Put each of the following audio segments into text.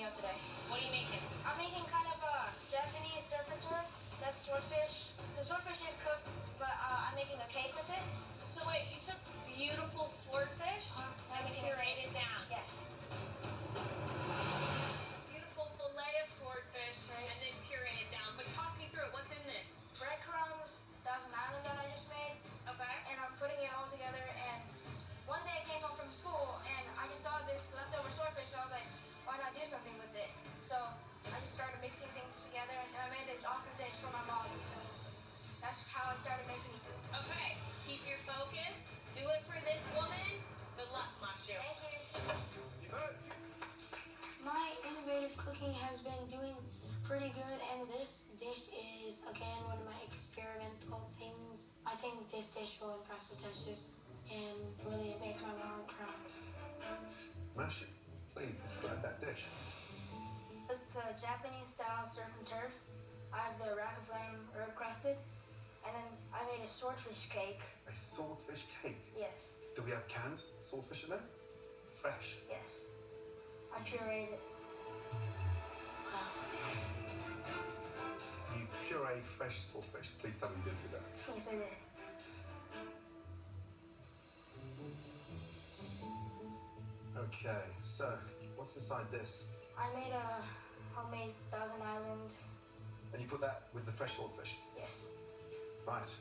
out today? What are you making? I'm making kind of a Japanese serpentine. That's swordfish. The swordfish is cooked, but I'm making a cake with it. So wait, you took beautiful swordfish and pureed it down. Yes. Beautiful fillet of swordfish and then pureed it down. But talk me through it. What's in this? Breadcrumbs. That was an island that I just made. Okay. And I'm putting it all together. And one day I came home from school and I just saw this leftover swordfish. And I was like, why not do something with it? So I just started mixing things together and I made this awesome dish for my mom. So that's how I started making it. Okay. Keep your focus. Do it for this woman. Good luck, Mashu. Thank you. My innovative cooking has been doing pretty good, and this dish is, again, one of my experimental things. I think this dish will impress the judges and really make my mom proud. Mashu, please describe that dish. It's a Japanese-style surf and turf. I have the rack of flame herb crusted, and then I made a swordfish cake. A swordfish cake? Yes. Do we have canned swordfish in there? Fresh? Yes. I pureed it. Wow. You pureed fresh swordfish. Please tell me you didn't do that. Yes, I did. Okay, so what's inside this? I made a homemade Thousand Island. And you put that with the fresh swordfish? Yes. Right.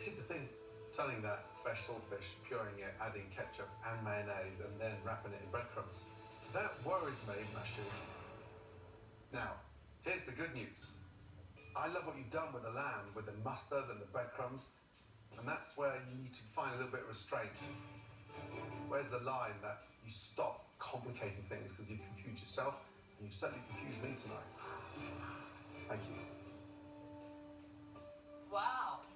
Here's the thing. Turning that fresh swordfish, puring it, adding ketchup and mayonnaise, and then wrapping it in breadcrumbs. That worries me, Mashu. Now, here's the good news. I love what you've done with the lamb, with the mustard and the breadcrumbs, and that's where you need to find a little bit of restraint. Where's the line that you stop complicating things because you confuse yourself, and you certainly confused me tonight. Thank you. Wow.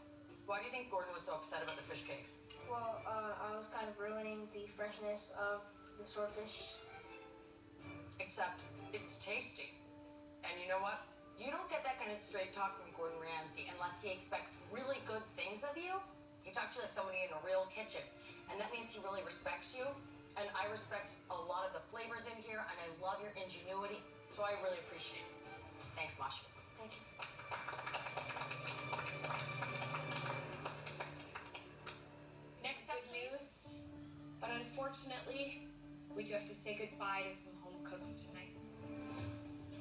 Why do you think Gordon was so upset about the fish cakes? Well, I was kind of ruining the freshness of the swordfish. Except, it's tasty. And you know what? You don't get that kind of straight talk from Gordon Ramsay unless he expects really good things of you. He talks to you like somebody in a real kitchen. And that means he really respects you. And I respect a lot of the flavors in here, and I love your ingenuity. So I really appreciate it. Thanks, Mashu. Thank you. Next up, news. But unfortunately, we do have to say goodbye to some home cooks tonight.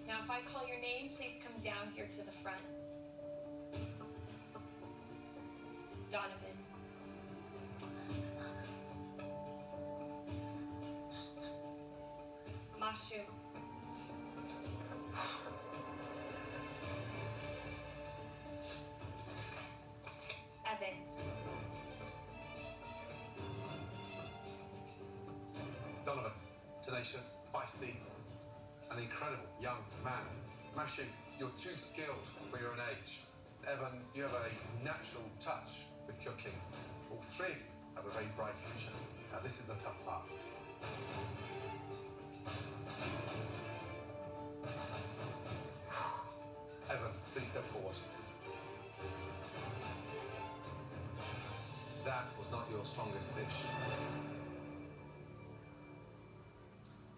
Now, if I call your name, please come down here to the front. Donovan. Mashu. Evan. Donovan, tenacious, feisty, an incredible young man. Mashu, you're too skilled for your own age. Evan, you have a natural touch with cooking. All three of you have a very bright future. Now this is the tough part. Evan, please step forward. That was not your strongest dish.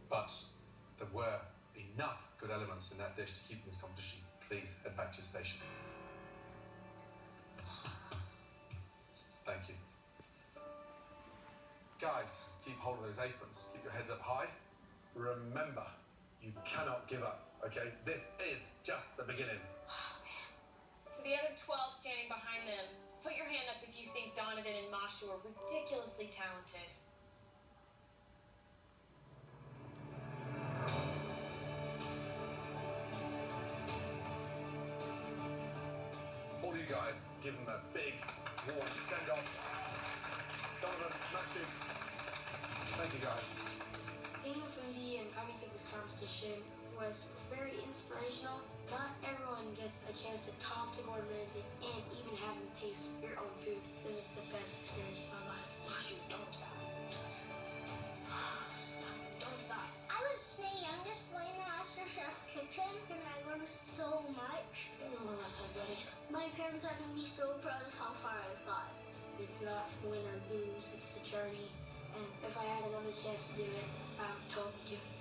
But there were enough good elements in that dish to keep in this competition. Please head back to your station. Thank you. Guys, keep hold of those aprons. Keep your heads up high. Remember, you cannot give up, okay? This is just the beginning. To the other 12 standing behind them, put your hand up if you think Donovan and Mashu are ridiculously talented. All you guys, give them a big, warm send-off. Donovan, Mashu, thank you guys. Being a foodie and coming to this competition was very inspirational. Not everyone gets a chance to talk to Gordon Ramsay and even have him taste your own food. This is the best experience of my life. Mashu, don't stop. Don't stop. I was the youngest boy in the Masterchef kitchen, and I learned so much. Oh, that's so buddy. My parents are going to be so proud of how far I've got. It's not win or lose, it's a journey. and if I had another chance to do it, I would totally do it.